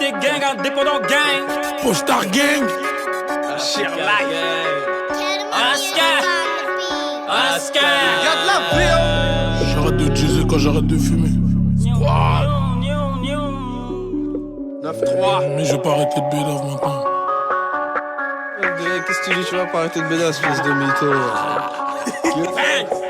Cité gang, indépendant gang. Postar gang. Shit like Oscar. Y'a de la vie. J'arrête de teaser quand j'arrête de fumer. 9-3. Mais je vais pas arrêter de bédave maintenant. Qu'est-ce que tu dis, tu vas pas arrêter de bédave, espèce de mytho.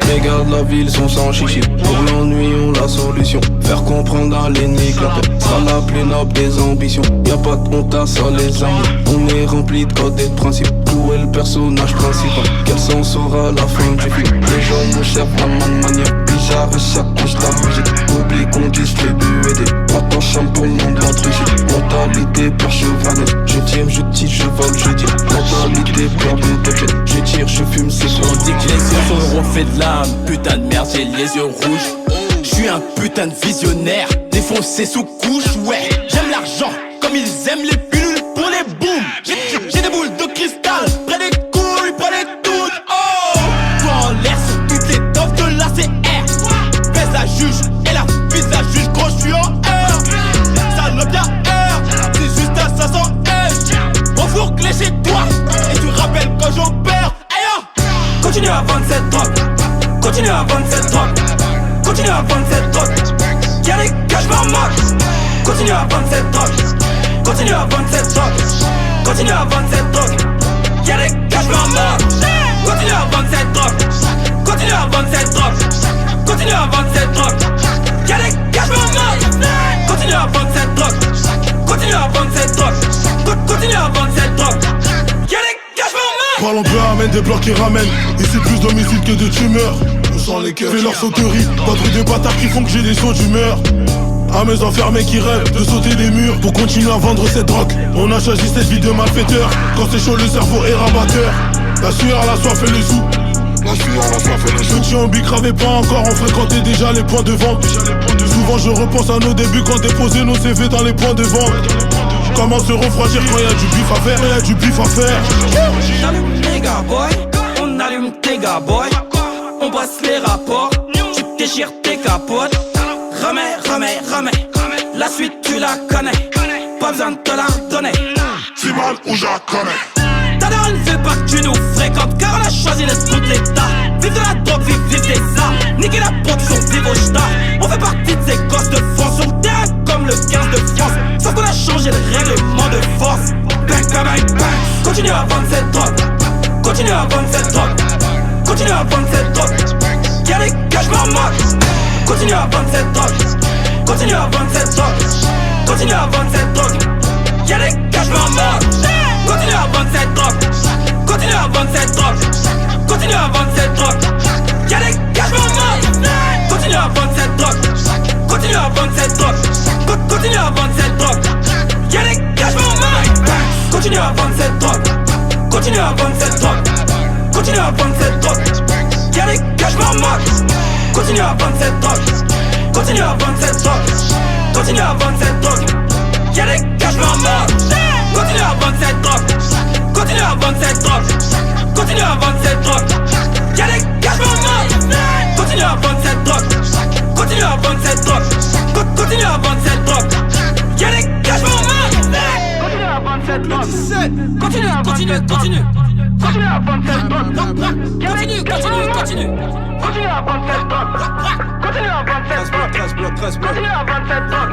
Les gars de la ville sont sans chichi. Pour l'ennui on la solution. Faire comprendre à l'ennemi que la paix sera la plus noble des ambitions. Y'a pas de honte à ça les amis. On est rempli de codes et de principes. Tout est le personnage principal. Quel sens sera la fin du film? Les gens me cherchent à ma manière bizarre et chaque couche la musique. Oublie qu'on distribue des pas ton champ pour le monde d'entre-chic. Mentalité peur chevalet. Je tire, je tire, je vole, je tire. Mentalité peur de tête. Je tire, je fume, c'est quoi? On dit que les yeux sont refait de l'âme. Putain de merde, j'ai les yeux rouges. J'suis un putain de visionnaire. Défoncé sous couche, ouais. J'aime l'argent comme ils aiment les pilules pour les booms. J'ai des boules de cristal. Près des couilles, près des toutes. Oh, toi en l'air sur toutes les dents de la CR. Baisse la juge et la fille la juge. Gros, j'suis en heure. Salope y'a heure. C'est juste à 500 heures. On fourgue les chez toi. Et tu rappelles quand j'opère. Continue à vendre cette drogue. Continue à vendre cette drogue. Continue à vendre cette drogue. Y'a des caches par max. Continue à vendre cette drogue. Continue à vendre cette drogue. Continue à vendre cette drogue. Y'a des caches par max. Continue à vendre cette drogue. Continue à vendre cette drogue. Continue à vendre cette drogue. Y'a des caches par max. Continue à vendre cette drogue. Continue à vendre cette drogue. Continue à vendre cette drogue. Y'a des caches par max. Parlons peu, amène des blocs qui ramènent. Ici plus d'homicides que de tumeurs. On sent les cœurs. Fais leur sauterie. Pas trop des bâtards qui font que j'ai des sauts d'humeur. À mes enfermés qui rêvent de sauter des murs pour continuer à vendre cette drogue. On a choisi cette vie de malfaiteur. Quand c'est chaud le cerveau est rabatteur. La sueur, la soif et le sou. La sueur, la soif et le sou. Petit en bicravait pas encore, on fréquentait déjà les points de vente. Souvent je repense à nos débuts quand déposer nos CV dans les points de vente. Comment se refroidir quand y'a du bif à faire, quand y'a du bif à faire. On allume les gars boy, on allume tes gars boy. On brasse les rapports, tu déchires tes capotes. Remets, remets, remets, la suite tu la connais. Pas besoin de te la redonner. Si mal ou je la connais. Ta daronne ne fait pas que tu nous fréquentes, car on a choisi le scout de l'état. Vive de la drogue, vive, vive des armes. Niquer la production, vive au shta. On fait partie de ces gosses de France. Sur le terrain comme le 15 de France. Sauf qu'on a changé le règlement de force. Bang, bang, bang, bang. Continue à vendre cette drogue. Continue à vendre cette drogue. Continue à vendre cette drogue. Y'a des caches par max. Continue à vendre cette drogue. Continue à vendre cette drogue. Continue à vendre cette drogue. Y'a des caches par max. Continue à vendre cette drogue. Continue à vendre cette drogue. Continue à vendre cette drogue. Y'a des caches par max. Continue à vendre cette drogue. Continue à vendre cette drogue. Continue à vendre cette drogue. Y'a des caches par max. Continue à vendre cette drogue. Continue à vendre cette drogue. Continue à vendre cette drogue. Y'a des caches par max. Continue à vendre cette drogue. Continue à vendre cette drogue. Continue à vendre cette drogue. Y'a des caches par max. Continue à vendre cette drogue. Continue à vendre cette drogue. Continue à vendre cette drogue. Y'a des caches par max. Continue à vendre cette drogue. Continue à vendre cette drogue. Continue à vendre cette drogue. Y'a des caches par max. Continue à vendre cette drogue. Continue, continue, continue. Continue à vendre cette drogue. Continue, continue, continue. Continue à vendre cette drogue. Continue à vendre cette drogue. Continue à vendre cette drogue.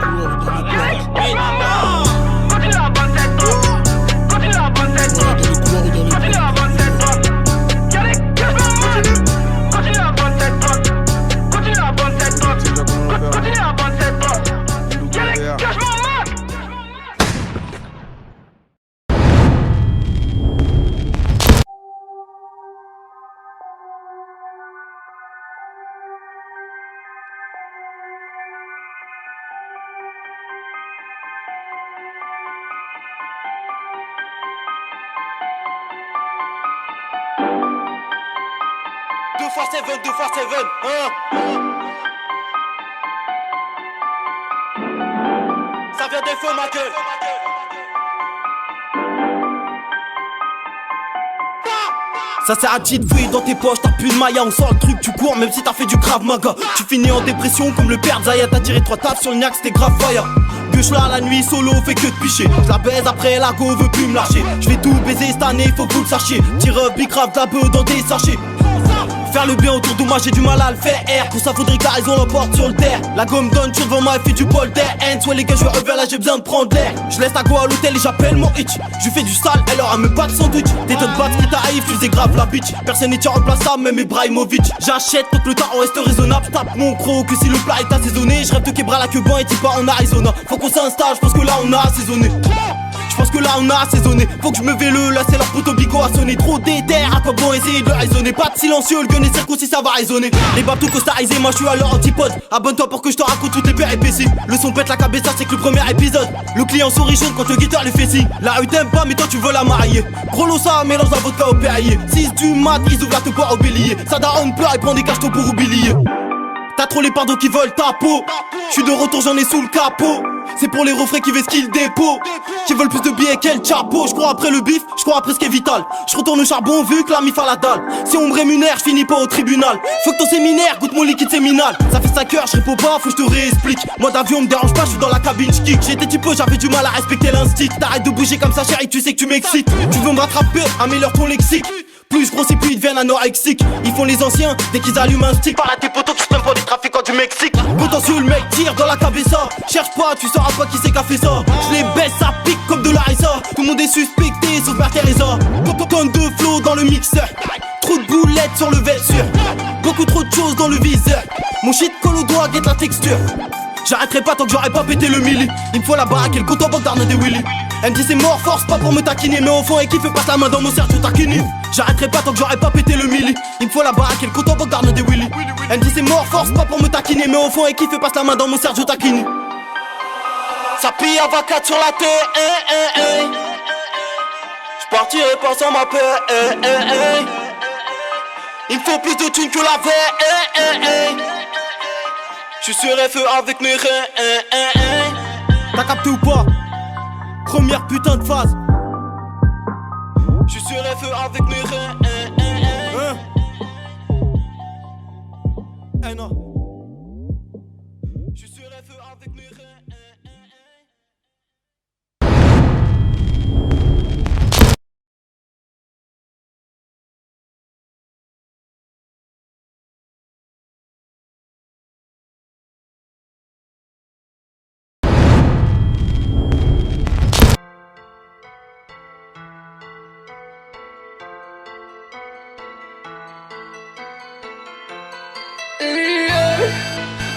Continue à vendre cette drogue. Continue à vendre cette drogue. Continue à vendre cette drogue. Y'a des caches par max. Continue à vendre cette drogue. Continue à vendre cette drogue. Continue à vendre cette drogue. Y'a des caches par max. Deux fois seven, ça vient des feux ma gueule. Ça sert à te fouiller dans tes poches, t'as plus de mailla, on sort le truc, tu cours même si t'as fait du Krav Maga. Tu finis en dépression comme le père Zaya, t'as tiré 3 tapes sur le niaque, c'était grave fire. que je là la nuit solo fait que de picher. Je la baise après la go veut plus me lâcher. Je vais tout baiser cette année, faut que vous le sachiez. Tire big grave de la beuh dans des sachets. Faire le bien autour de moi, j'ai du mal à le faire. Pour ça faudrait que la raison l'emporte sur le terre. La gomme donne, tu devant moi, elle fait du bol d'air. Ouais les gars, je vais revenir là, j'ai besoin de prendre l'air. Je laisse la go à l'hôtel et j'appelle mon hitch. Je fais du sale, elle aura me battre sandwich. T'étonnes pas de qui t'arrive, tu faisais grave la bitch. Personne n'est irremplaçable, même Ibrahimovic. J'achète tant que le temps on reste raisonnable. J'tape mon croc que si le plat est assaisonné. Je rêve de Kebra la queue et t'y pas en Arizona. Faut qu'on s'installe, je pense que là on a assaisonné. Je pense que là on a assaisonné. Faut que je me véle, là c'est leur poteau bigot à sonner. Trop d'éther, à quoi bon essayer de le raisonner. Pas de silencieux, le gun est circoncis, ça va résonner. Les babes tout costarisés, moi je suis à leur antipode. Abonne-toi pour que je te raconte toutes les péripéties. Le son pète la cabessa, c'est que le premier épisode. Le client sourit jaune quand le guitare lui fait signe. La rue t'aime pas mais toi tu veux la marier. Gros lot ça mélange la vodka au Perrier. 6 du mat, ils ouvrent la te boire au bélier. Ça daronne pleure et prend des cachetons pour oublier. T'as trop les pardons qui volent ta peau. J'suis de retour, j'en ai sous le capot. C'est pour les refrains qui vesquillent le dépôt, qui veulent plus de billets qu'elle chapeau. J'cours après le bif, j'cours après ce qui est vital. J'retourne au charbon vu que la mif à la dalle. Si on me rémunère, j'finis pas au tribunal. Faut que ton séminaire goûte mon liquide séminal. Ça fait 5 heures, j'réponds pas, faut que je te réexplique. Moi d'avion me dérange pas, j'suis dans la cabine, j'kick. J'étais type, j'avais du mal à respecter l'instinct. T'arrêtes de bouger comme ça chérie, tu sais que tu m'excites. Tu veux me rattraper, améliore ton lexique. Plus je grossis, plus ils deviennent anorexiques. Ils font les anciens dès qu'ils allument un stick. Par là tes potos qui se prennent pour des trafiquants du Mexique. Potentiel le mec tire dans la cabessa. Cherche pas, tu sauras pas qui c'est qui a fait ça. Je les baisse, ça pique comme de l'Arisa. Tout le monde est suspecté sauf Mère Teresa. Tonne de flow dans le mixeur. Trop de boulettes sur le vêture. Beaucoup trop de choses dans le viseur. Mon shit colle au doigt, guette la texture. J'arrêterai pas tant que j'aurais pas pété le milli. Il me faut la baraque et le compte en banque d'Arnaud des Willy. Elle me dit c'est mort, force pas pour me taquiner. Mais au fond, et qui fait passe la main dans mon Sergio Tacchini. J'arrêterai pas tant que j'aurais pas pété le milli. Il me faut la baraque et le compte en banque d'Arnaud des Willy. Elle me dit c'est mort, force pas pour me taquiner. Mais au fond, et qui fait passe la main dans mon Sergio Tacchini. Ça pille à vacat sur la terre. J'partirai pas sans ma paix. Il me faut plus de thunes que la veille. J'suis sur feu avec mes reins. T'as capté ou pas? Première putain de phase. J'suis sur feu avec mes reins. Non. J'suis sur feu avec mes reins.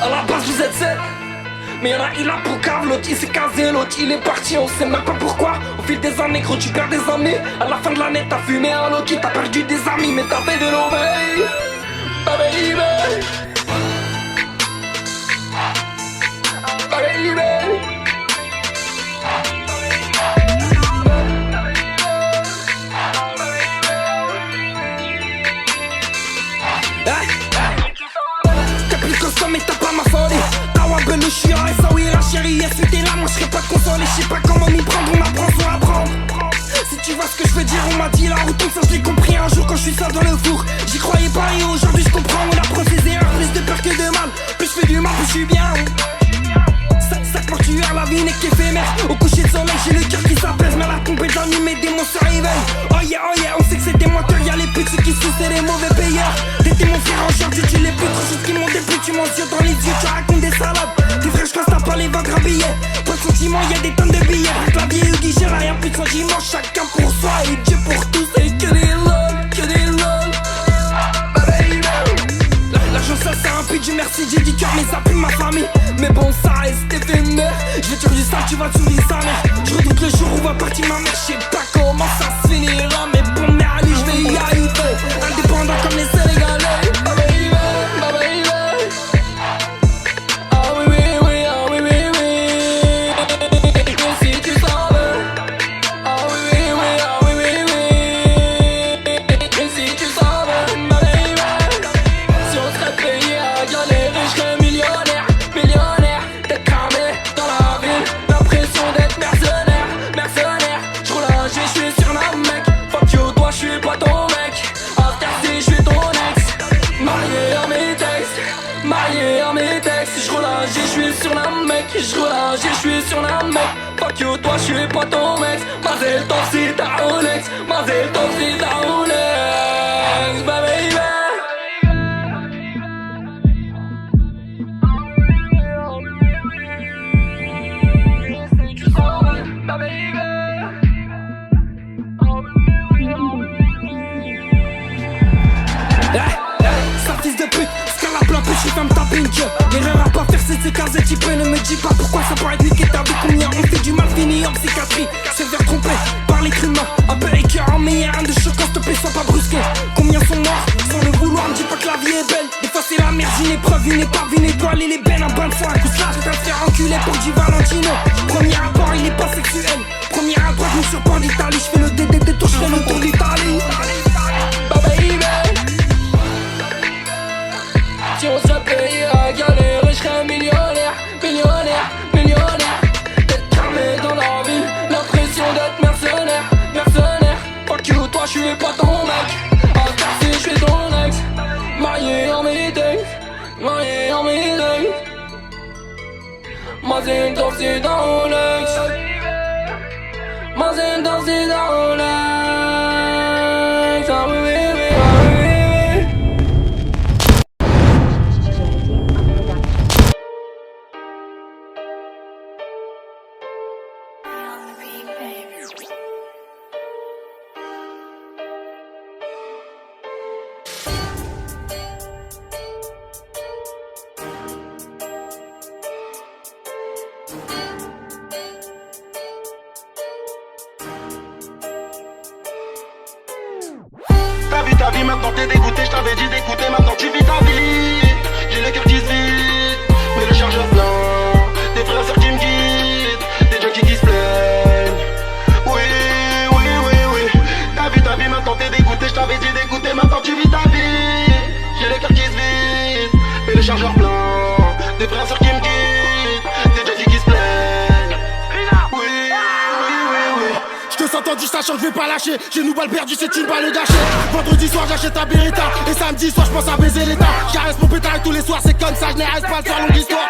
À la base vous êtes 7, mais y'en a il a pour cave, l'autre il s'est casé, l'autre il est parti, on sait même pas pourquoi. Au fil des années gros tu perds des amis. À la fin de l'année t'as fumé un Loki, t'as perdu des amis, mais t'as fait de l'oveille. Baby, mais t'as pas ma folie. T'as Wabel le chien et ça oui la chérie. Yes t'es là, moi j'serais pas consolé. J'sais pas comment m'y prendre, on apprend sans apprendre. Si tu vois ce que je veux dire, on m'a dit la route, ça je l'ai compris un jour quand je suis seul dans le four. J'y croyais pas et aujourd'hui je comprends. On apprend ses erreurs, plus de peur que de mal. Plus je fais du mal, plus je suis bien. Sac mortuaire, la vie n'est qu'éphémère. Au coucher de soleil, j'ai le cœur qui s'apaise. Mais la tombée de la nuit, mes démons se réveillent. Oh yeah, on sait que c'est des menteurs. Y'a les putes, ceux qui sont c'est les mauvais payeurs. T'étais mon frère aujourd'hui, tu les putes. Trop choses qui m'ont déplu, tu m'en yeux dans les yeux. Tu racontes des salades. Tes frères, je t'as pas les vendre à billets. Pas de sentiments, y'a des tonnes de billets. Avec la vieille au guichet, là y'a plus de sentiments. Chacun pour soi et Dieu pour tous. Et que des lol, que des lol. L'argent ça c'est un puits du merci, j'ai du cœur mais ça pue ma famille. Mais bon ça reste éphémère. Je vais dire du sale, tu vas te sourire sa mère. Je redoute le jour où va partir ma mère. Je sais pas comment ça se finira. Mais bon mais allez je vais y arriver. Indépendant comme les Sénégalais. Fuck you je suis sur la mec. J'roule je suis sur la mec. Fuck you, toi je suis pas ton mec. Mazel tov si t'as Rolex. Mazel tov si t'as Rolex. Bah baby. Bah baby. Fils de pute, scalable la pute, j'suis va me taper une gueule. L'erreur à pas faire c'est ces cases type. Ne me dis pas pourquoi ça paraît niquer ta vie. Combien on fait du mal fini en psychiatrie. C'est vers trompé par les humains. Un peu écœurant mais y'a rien de choquant. S'il te plaît sois pas brusqué. Combien sont morts sans le vouloir. Me dis pas que la vie est belle. Des fois c'est la merde, une épreuve, une épave, une étoile. Il est belle, un bain de foin, un coup de slage. Je vais te faire enculer pour du Valentino. Premier rapport il est pas sexuel. Premier à droite, nous sur port d'Italie. J'fais le DD des tours, j'fais le tour d'Italie. Bah baby. Si on se payait à galérer, j'serais millionnaire, millionnaire, millionnaire. D'être cramé dans la ville, l'impression d'être mercenaire, mercenaire. Fuck you, toi j'suis pas ton mec. À si j'suis ton ex. Marié en meeting, marié en meeting. Mazel tov si t'as Rolex. Mazel tov si t'as Rolex. Ah oui, oui, oui, ah oui. T'as vu ta vie, maintenant t'es dégoûté, je t'avais dit d'écouter, maintenant tu vis ta vie. J'ai le cœur qui se vide, mais le chargeur plein. Des frères sœurs qui me guident, des junkies qui se plaignent. Oui, oui, oui, oui. T'as vu ta vie, maintenant t'es dégoûté, je t'avais dit d'écouter, maintenant tu vis ta vie. J'ai le cœur qui se vide, mais le chargeur plein. Des frères sœurs qui me guident, des junkies qui se plaignent. Oui, oui, oui, oui. Je te entendu, sachant que je vais pas lâcher. J'ai une balle perdue, c'est une balle gâchée. Vendredi soir, j'achète un Beretta. Et samedi soir, je pense à baiser l'état. J'arrête mon pétard tous les soirs, c'est comme ça, je n'arrête pas de faire longue histoire.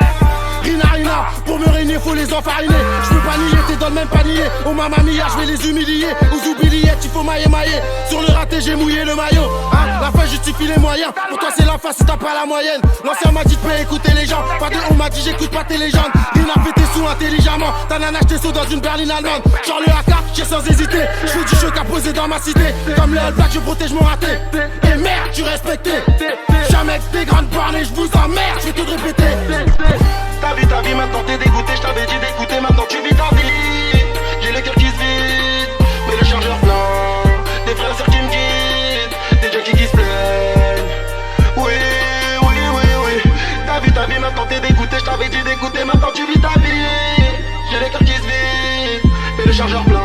Rina, Rina, pour me régner, faut les enfariner. Je peux pas nier, t'es dans le même panier. Oh mamma mia, je vais les humilier. Aux oubliettes, il faut mailler, mailler. Sur le raté, j'ai mouillé le maillot. Hein, la fin justifie les moyens. Pour toi, c'est la fin si t'as pas la moyenne. L'ancien m'a dit de pas écouter les gens. Pas de on m'a dit, j'écoute pas tes légendes. Rina fait tes sous intelligemment. Ta nana, j'étais sous dans une berline allemande. Genre le AK, j'ai sans hésiter. Je fais du choc à poser dans ma cité. Comme le All Black, je protège mon raté. Et merde, tu respectais. Jamais que des grandes bornées, je vous emmerde, je vais tout répéter. T'as vu ta vie, maintenant t'es dégoûté, je t'avais dit d'écouter, maintenant tu vis ta vie. J'ai le cœur qui se vide, mais le chargeur plein. Des frères sœurs qui me guident, des junkies qui se plaignent. Oui, oui, oui, oui. T'as vu ta vie, maintenant t'es dégoûté, je t'avais dit d'écouter, maintenant tu vis ta vie. J'ai le cœur qui se vide, mais le chargeur plein.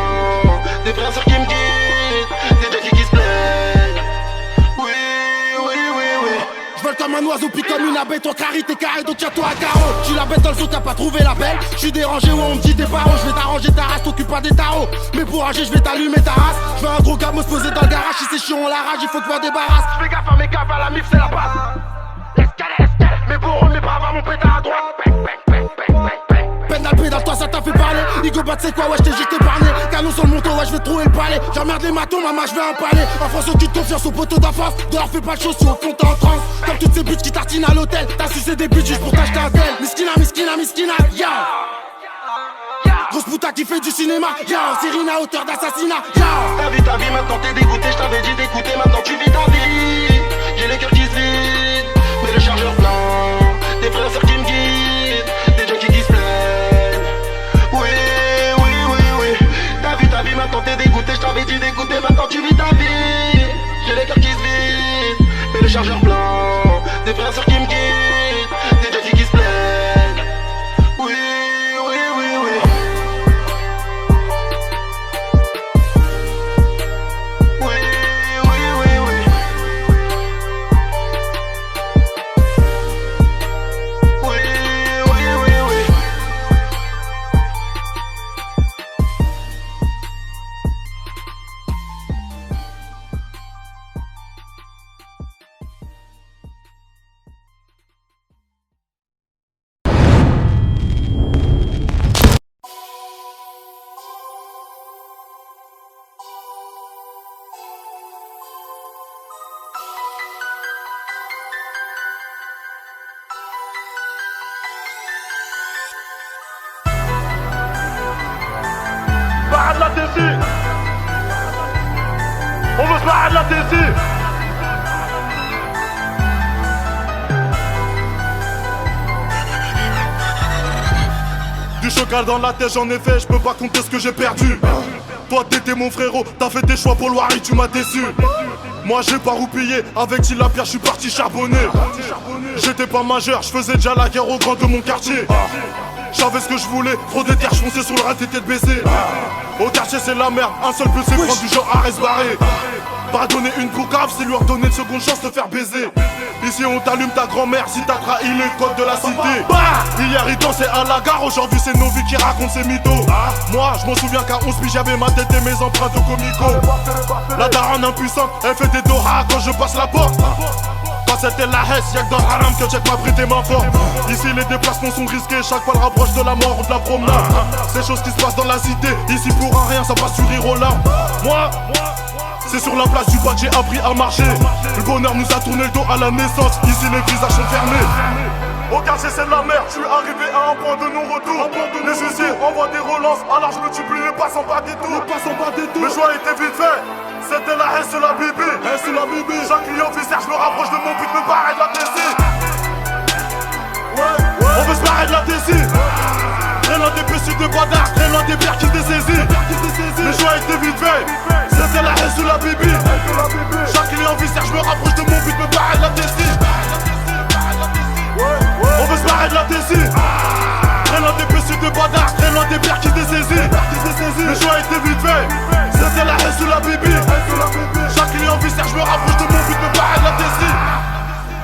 Des frères sœurs qui me guident, des junkies qui se plaignent. Oui, oui, oui, oui. J'vole comme un oiseau, puis comme une abeille. Ton carré, t'es carré, donc tiens-toi à carreau. J'suis la bête dans le saut, t'as pas trouvé la belle. J'suis dérangé, ouais, on me dit tes parents. J'vais t'arranger ta race, t'occupes pas des tarots. Mais pour rager, j'vais t'allumer ta race. J'veux un gros gamo se poser dans le garage. Si c'est chiant, on la rage, il faut que je m'en débarrasse. J'fais gaffe à mes caves, à la mif, c'est la base. Mais pour eux, mes bras, va mon pétard à droite. Pédale, pédale, toi ça t'a fait parler. Igo bat c'est quoi, ouais, j't'ai juste épargné. Canon sur le montant, ouais, j'vais trouver le palais. J'emmerde les matons, maman, j'vais un palais. En France, aucune confiance au poteau d'enfance. Dehors, fais pas de choses si au fond t'es en transe. Comme toutes ces buts qui tartinent à l'hôtel. T'as sucé des buts juste pour t'acheter un tel. Miskina, miskina, miskina, ya. Grosse puta qui fait du cinéma, ya. Sérine à hauteur d'assassinat, ya. T'as vu ta vie, maintenant t'es dégoûté, je t'avais dit d'écouter, maintenant tu vis ta vie. J'ai le cœur qui se vide, mais le chargeur plein. Des frères sœurs qui me guident, des junkies qui se plaignent. Oui, oui, oui, oui. T'as vu ta vie, maintenant t'es dégoûté, je t'avais dit d'écouter, maintenant tu vis ta vie. J'ai le cœur qui se vide, mais le chargeur plein. Des frères sœurs qui me guident, des junkies qui se plaignent. Oui, oui, oui, oui. Oui, oui, oui, oui. de la Tessie. On veut se barrer de la Tessie. Du chocal dans la tête, j'en ai fait, je peux pas compter ce que j'ai perdu. Toi t'étais mon frérot, t'as fait tes choix pour Loiry, tu m'as déçu. Moi j'ai pas roupillé, avec Tila Pierre je suis parti charbonner. J'étais pas majeur, je faisais déjà la guerre au grand de mon quartier. J'avais ce que je voulais, trop de terre, je fonçais sur le rat, t'étais de baisser. Au quartier c'est la merde, un seul but c'est prendre du genre à reste barré. Pas donner une boucave, c'est lui redonner une seconde chance de faire baiser. Ici on t'allume ta grand-mère si t'as trahi les codes de la cité. Hier il dansait à la gare, aujourd'hui c'est nos vies qui racontent ces mythos. Moi je m'en souviens qu'à 11 piges j'avais ma tête et mes empreintes au comico. La daronne impuissante, elle fait des doras quand je passe la porte. Quand c'était la hesse, y'a que dans le haram que check m'a prêté main forte. Ici les déplacements sont risqués, chaque fois le rapproche de la mort ou de la promenade. Ces choses qui se passent dans la cité, ici pour un rien ça passe sur rire aux larmes. Moi c'est sur la place du bac j'ai appris à marcher. Le bonheur nous a tourné le dos à la naissance, ici les visages sont fermés. Au quartier c'est de la merde, je suis arrivé à un point de non-retour. Les huissiers envoient des relances, alors je multiplie les passes en bas des tours. Le choix était vite fait, c'était la haine sur la bibi. Chaque client officier, je me rapproche de mon but, me barrer de la Tessie. On veut se barrer de la Tessie. Très loin des petits de badard, très loin des pierres qui étaient saisies. Le choix était vite fait, c'était la haine sur la bibi. Chaque client officier, je me rapproche de mon but, me barrer de la Tessie. On veut se barrer de la Tessie. Très loin des petits de badard, très loin des pierres qui étaient saisies. Le choix était vite fait, c'était la haine sur la bibi. Chaque client officier, je me rapproche de mon but, me barrer de la Tessie.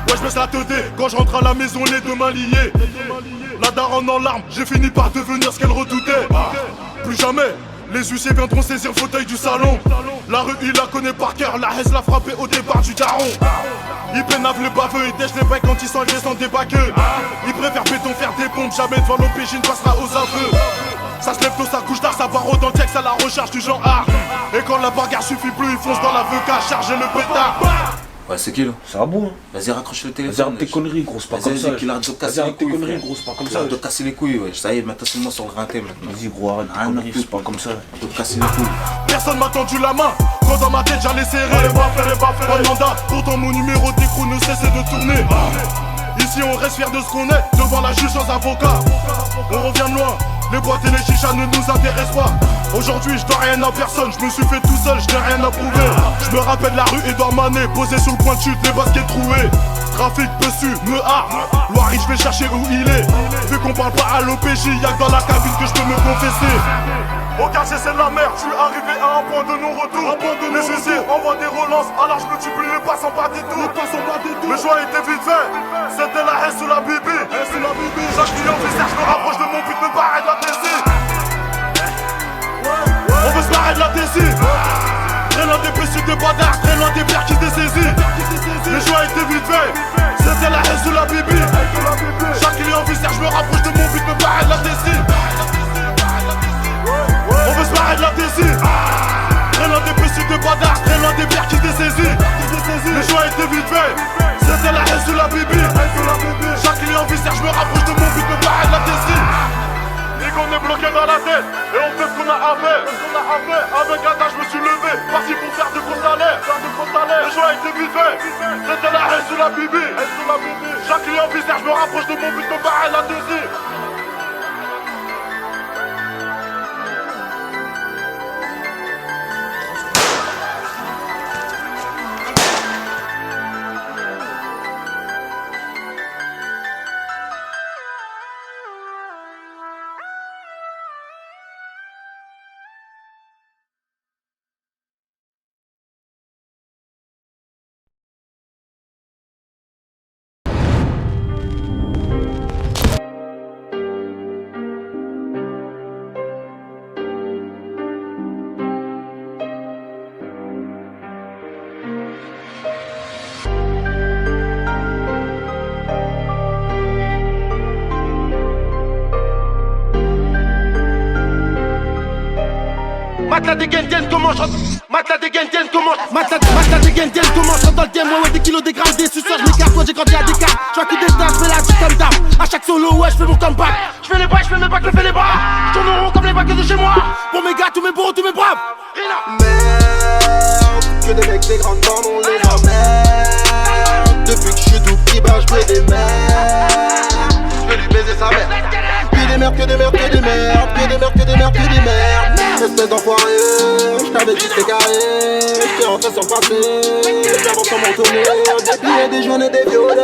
Ouais, je baisse la teuté, quand je rentre à la maison, les deux mains liées. La daronne en larmes, j'ai fini par devenir ce qu'elle redoutait. Plus jamais, les huissiers viendront saisir le fauteuil du salon. La rue, il la connaît par cœur, la haine l'a frappé au départ du daron. Il pénave le baveux, il dèche les bails quand ils sont agressants des baqueux. Il préfère béton faire des pompes, jamais devant l'OPJ ne passera aux aveux. Ça se lève tôt, ça couche tard, ça part au dentier, à la recherche du genre art. Et quand la bagarre suffit plus, il fonce dans la VK, charger le pétard. Ouais, c'est qui là? Ça va bon, hein? Vas-y, raccroche le téléphone. Vas-y, arrête tes conneries, gros, c'est pas comme ça. Vas-y, arrête de casser les couilles. conneries, gros, c'est pas comme ça. Arrête de casser les couilles, ouais. Ça y est, maintenant c'est moi sur le rinté maintenant. Vas-y, gros, arrête tes conneries, c'est pas comme ça. Arrête de casser les couilles. Personne m'a tendu la main, quand dans ma tête j'allais serrer. Pas de mandat, pourtant mon numéro d'écrou ne cessait de tourner. Ici on reste fier de ce qu'on est, devant la juge sans avocat. On revient de loin, les boîtes et les chichas ne nous intéressent pas. Aujourd'hui je dois rien à personne, je me suis fait tout seul, je n'ai rien à prouver. Je me rappelle la rue Edouard Manet, posé sur le point de chute, les baskets trouées. Trafic, Bessu, me Loiry, je vais chercher où il est. Vu qu'on parle pas à l'OPJ, y'a que dans la cabine que je peux me confesser. Au quartier c'est de la merde, je suis arrivé à un point de non-retour. Les huissiers envoient des relances, alors je multiplie les passes en bas des tours. Le choix était vite fait, c'était la haine sur la bibi. Chaque client officier, je me rapproche de mon but, me barrer de la Tessie. On veut se barrer de la Tessie. Très loin des petits de badard, très loin des pierres qui étaient saisies. Le choix était vite fait, c'était la haine sur la bibi. Chaque client officier, je me rapproche de mon but, me barrer de la Tessie. On veut se barrer de la Tessie. Très loin des petits de badard, très loin des pierres qui étaient saisies. Le choix était vite fait, c'était la haine sur la bibi. Chaque client officier, je me rapproche de mon but, me barrer de la Tessie. Et qu'on est bloqué dans la tête, et on fait ce qu'on a à faire. Avec un tas, je me suis levé, parti pour faire de gros salaires. Le choix était vite fait, c'était la haine sur la bibi. Chaque client officier, je me rapproche de mon but, me barrer de la Tessie. Matelas des gaines commence. Matelas des gaines commence. Matelas des gaines commence. Dans le game, ouais, des kilos, des grammes, des suceurs. Je m'écarte, ouais, j'ai grandi à des cartes. Je vois que des stars, je fais la petite comme d'âme. A chaque solo, ouais, je fais mon comeback. Je fais les bacs, je fais mes bacs, je fais les bras. Je tourne en rond comme les bacs de chez moi. Pour mes gars, tous mes bourreaux, tous mes braves. Merde, que des mecs des grandes bandes, on les emmerde. Depuis que je suis tout petit, bah je des merdes. Je vais lui baiser sa mère. Puis des merdes, que des merdes, que des merdes, que des merdes, que des merdes, que des merdes. Espèce d'enfoiré, j't'avais dit c'est carré. J'étais rentré sur le passé, j'avance sur mon tonnerre. Des billets, des jaunes et des violets.